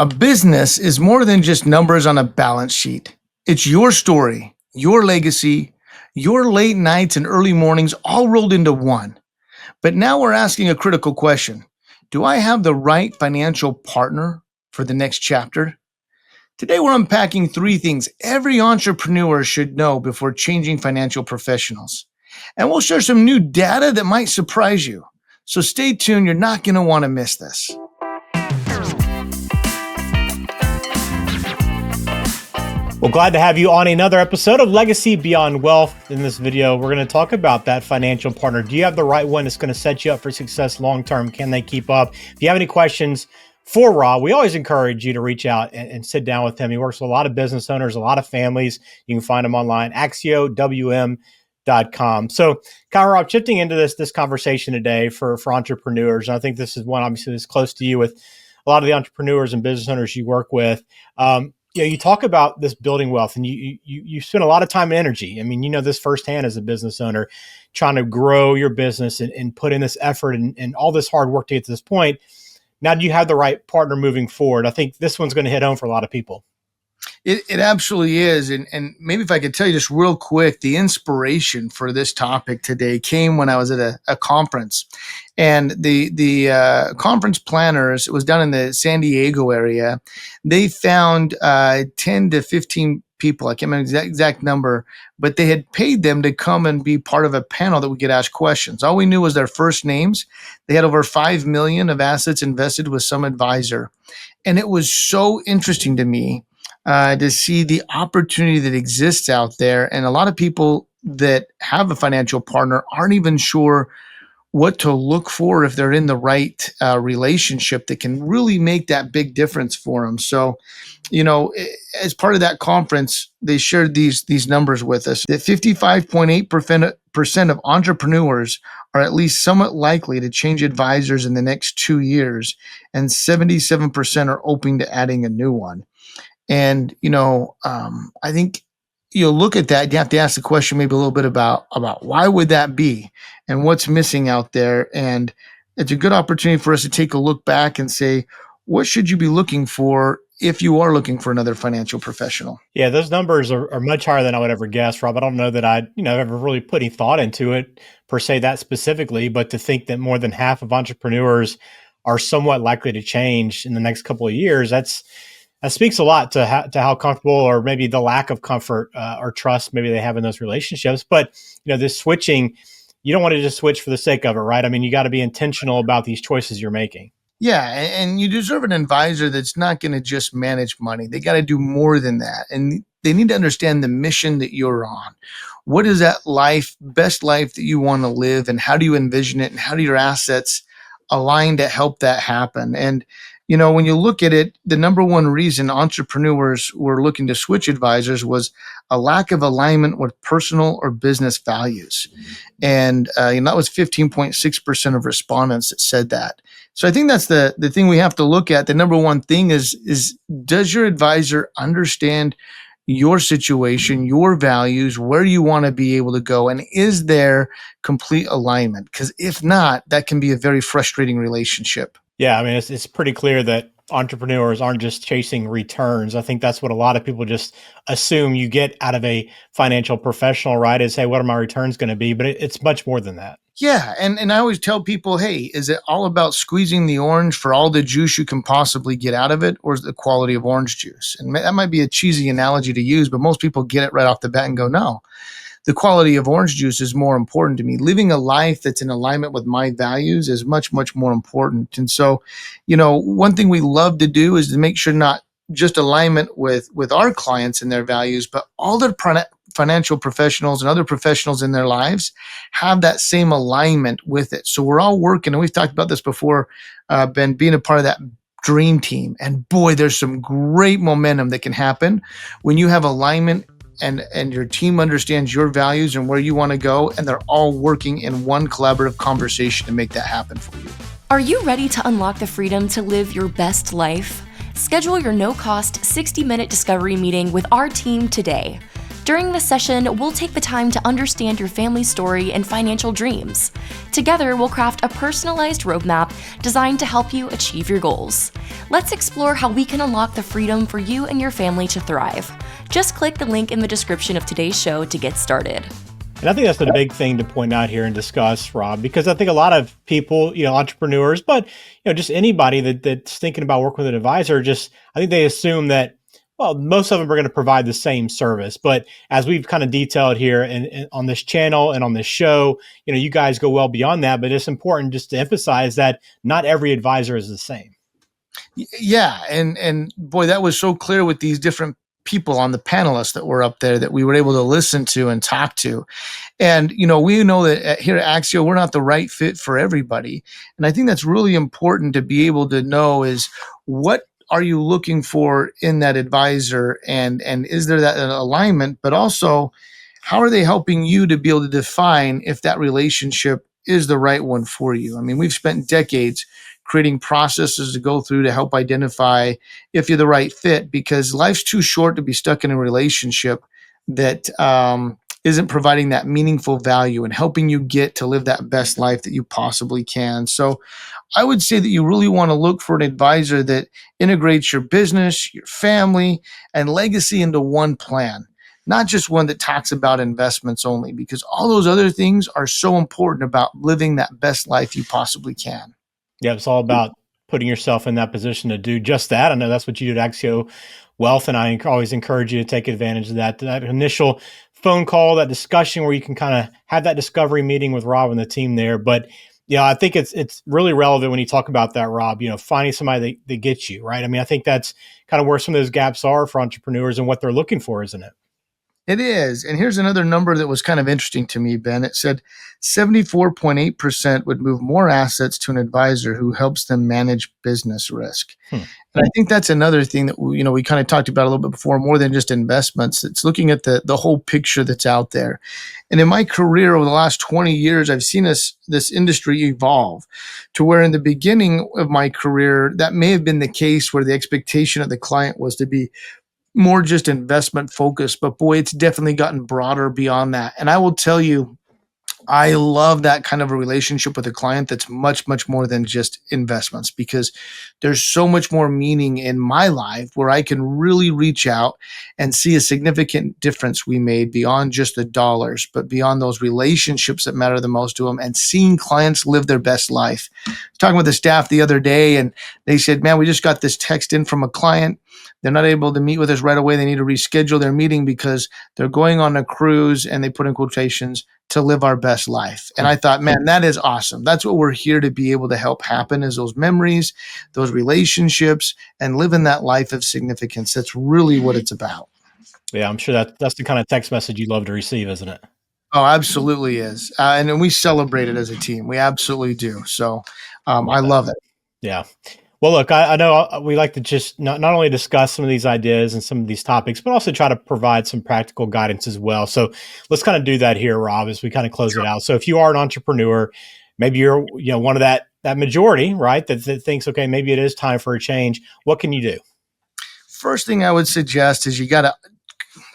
A business is more than just numbers on a balance sheet. It's your story, your legacy, your late nights and early mornings all rolled into one. But now we're asking a critical question. Do I have the right financial partner for the next chapter? Today, we're unpacking three things every entrepreneur should know before changing financial professionals. And we'll share some new data that might surprise you. So stay tuned. You're not going to want to miss this. Well, glad to have you on another episode of Legacy Beyond Wealth. In this video, we're going to talk about that financial partner. Do you have the right one that's going to set you up for success long-term? Can they keep up? If you have any questions for Rob, we always encourage you to reach out and sit down with him. He works with a lot of business owners, a lot of families. You can find him online, AxioWM.com. So, Kyle, Rob, shifting into this conversation today for entrepreneurs, and I think this is one obviously that's close to you with a lot of the entrepreneurs and business owners you work with. You talk about this building wealth, and you spend a lot of time and energy. I mean, you know this firsthand as a business owner, trying to grow your business and put in this effort and all this hard work to get to this point. Now, do you have the right partner moving forward? I think this one's going to hit home for a lot of people. It absolutely is. And maybe if I could tell you just real quick, the inspiration for this topic today came when I was at a conference. And the conference planners, it was down in the San Diego area, they found 10 to 15 people. I can't remember the exact number, but they had paid them to come and be part of a panel that we could ask questions. All we knew was their first names. They had over 5 million of assets invested with some advisor. And it was so interesting to me to see the opportunity that exists out there. And a lot of people that have a financial partner aren't even sure what to look for if they're in the right relationship that can really make that big difference for them. So, as part of that conference, they shared these numbers with us that 55.8% of entrepreneurs are at least somewhat likely to change advisors in the next 2 years, and 77% are open to adding a new one. And, I think you'll look at that, you have to ask the question maybe a little bit about why would that be and what's missing out there. And it's a good opportunity for us to take a look back and say, what should you be looking for if you are looking for another financial professional? Yeah, those numbers are much higher than I would ever guess, Rob. I don't know that I'd ever really put any thought into it per se that specifically, but to think that more than half of entrepreneurs are somewhat likely to change in the next couple of years, that speaks a lot to how comfortable, or maybe the lack of comfort or trust maybe they have in those relationships. But this switching, you don't want to just switch for the sake of it, right? I mean, you got to be intentional about these choices you're making. Yeah, and you deserve an advisor that's not going to just manage money. They got to do more than that, and they need to understand the mission that you're on. What is that best life that you want to live, and how do you envision it, and how do your assets align to help that happen? And when you look at it, the number one reason entrepreneurs were looking to switch advisors was a lack of alignment with personal or business values. And that was 15.6% of respondents that said that. So I think that's the thing we have to look at. The number one thing is does your advisor understand your situation, your values, where you want to be able to go, and is there complete alignment? Because if not, that can be a very frustrating relationship. Yeah, I mean, it's pretty clear that entrepreneurs aren't just chasing returns. I think that's what a lot of people just assume you get out of a financial professional, right? Is, hey, what are my returns going to be? But it's much more than that. Yeah, and I always tell people, hey, is it all about squeezing the orange for all the juice you can possibly get out of it, or is it the quality of orange juice? And that might be a cheesy analogy to use, but most people get it right off the bat and go, no. The quality of orange juice is more important to me. Living a life that's in alignment with my values is much, much more important. And so, one thing we love to do is to make sure not just alignment with our clients and their values, but all their financial professionals and other professionals in their lives have that same alignment with it. So we're all working, and we've talked about this before, Ben, being a part of that dream team. And boy, there's some great momentum that can happen when you have alignment and your team understands your values and where you want to go, and they're all working in one collaborative conversation to make that happen for you. Are you ready to unlock the freedom to live your best life? Schedule your no-cost 60-minute discovery meeting with our team today. During this session, we'll take the time to understand your family's story and financial dreams. Together, we'll craft a personalized roadmap designed to help you achieve your goals. Let's explore how we can unlock the freedom for you and your family to thrive. Just click the link in the description of today's show to get started. And I think that's the big thing to point out here and discuss, Rob, because I think a lot of people, entrepreneurs, but just anybody that's thinking about working with an advisor, I think they assume that, well, most of them are going to provide the same service. But as we've kind of detailed here and on this channel and on this show, you guys go well beyond that. But it's important just to emphasize that not every advisor is the same. Yeah, and boy, that was so clear with these different people on the panelists that were up there that we were able to listen to and talk to. And, we know that here at Axio, we're not the right fit for everybody. And I think that's really important to be able to know is what are you looking for in that advisor, and is there that alignment, but also how are they helping you to be able to define if that relationship is the right one for you? I mean, we've spent decades creating processes to go through to help identify if you're the right fit, because life's too short to be stuck in a relationship that isn't providing that meaningful value and helping you get to live that best life that you possibly can. So I would say that you really want to look for an advisor that integrates your business, your family, and legacy into one plan, not just one that talks about investments only, because all those other things are so important about living that best life you possibly can. Yeah, it's all about putting yourself in that position to do just that. I know that's what you do at Axio Wealth, and I always encourage you to take advantage of that initial phone call, that discussion where you can kind of have that discovery meeting with Rob and the team there. But I think it's really relevant when you talk about that, Rob, finding somebody that gets you, right? I mean, I think that's kind of where some of those gaps are for entrepreneurs and what they're looking for, isn't it? It is. And here's another number that was kind of interesting to me, Ben. It said 74.8% would move more assets to an advisor who helps them manage business risk. And I think that's another thing that we kind of talked about a little bit before, more than just investments. It's looking at the whole picture that's out there. And in my career over the last 20 years, I've seen this industry evolve to where in the beginning of my career, that may have been the case where the expectation of the client was to be more just investment focused, but boy, it's definitely gotten broader beyond that. And I will tell you, I love that kind of a relationship with a client that's much, much more than just investments, because there's so much more meaning in my life where I can really reach out and see a significant difference we made beyond just the dollars, but beyond those relationships that matter the most to them, and seeing clients live their best life. I was talking with the staff the other day, and they said, man, we just got this text in from a client. They're not able to meet with us right away. They need to reschedule their meeting because they're going on a cruise, and they put in quotations, to live our best life. And I thought, man, that is awesome. That's what we're here to be able to help happen, is those memories, those relationships, and living that life of significance. That's really what it's about. Yeah, I'm sure that's the kind of text message you love to receive, isn't it? Oh, absolutely is. And we celebrate it as a team. We absolutely do. So I love it. Yeah. Well, look, I know we like to just not only discuss some of these ideas and some of these topics, but also try to provide some practical guidance as well. So let's kind of do that here, Rob, as we kind of close it out. So if you are an entrepreneur, maybe you're one of that majority, right, that thinks, okay, maybe it is time for a change. What can you do? First thing I would suggest is you got to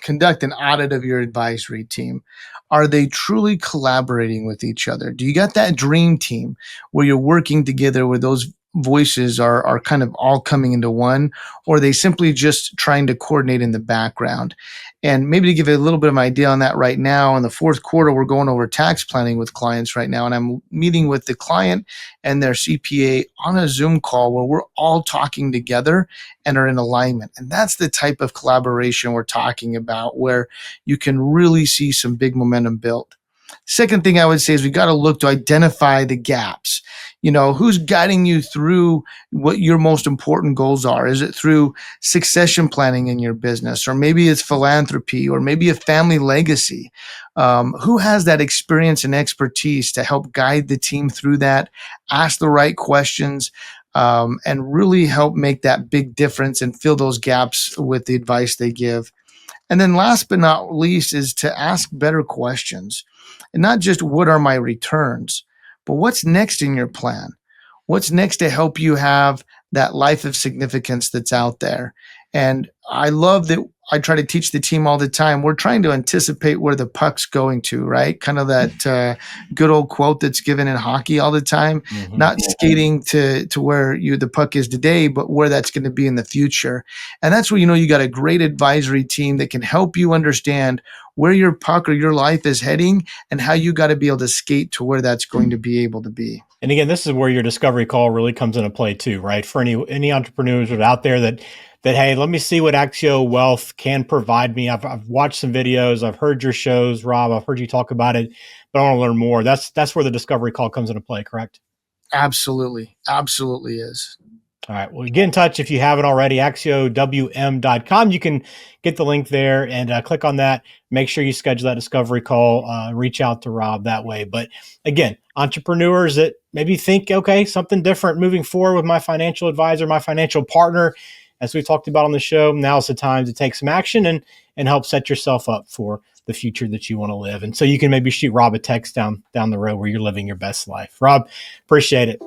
conduct an audit of your advisory team. Are they truly collaborating with each other? Do you got that dream team where you're working together, where those voices are kind of all coming into one, or are they simply just trying to coordinate in the background? And maybe to give you a little bit of an idea on that right now, in the fourth quarter, we're going over tax planning with clients right now. And I'm meeting with the client and their CPA on a Zoom call where we're all talking together and are in alignment. And that's the type of collaboration we're talking about, where you can really see some big momentum built. Second thing I would say is we got to look to identify the gaps. Who's guiding you through what your most important goals are? Is it through succession planning in your business, or maybe it's philanthropy, or maybe a family legacy? Who has that experience and expertise to help guide the team through that, ask the right questions, and really help make that big difference and fill those gaps with the advice they give? And then last but not least is to ask better questions, and not just what are my returns, but what's next in your plan? What's next to help you have that life of significance that's out there? And I love that I try to teach the team all the time. We're trying to anticipate where the puck's going to, right? Kind of that good old quote that's given in hockey all the time. Not skating to where the puck is today, but where that's going to be in the future. And that's where you got a great advisory team that can help you understand where your puck or your life is heading and how you got to be able to skate to where that's going to be able to be. And again, this is where your discovery call really comes into play too, right? For any entrepreneurs that are out there that hey, let me see what Axio Wealth can provide me. I've watched some videos, I've heard your shows, Rob, I've heard you talk about it, but I want to learn more. That's where the discovery call comes into play, correct? Absolutely is. All right. Well, get in touch if you haven't already, axiowm.com. You can get the link there and click on that. Make sure you schedule that discovery call, reach out to Rob that way. But again, entrepreneurs that maybe think, okay, something different moving forward with my financial advisor, my financial partner, as we talked about on the show, now's the time to take some action and help set yourself up for the future that you want to live. And so you can maybe shoot Rob a text down the road where you're living your best life. Rob, appreciate it.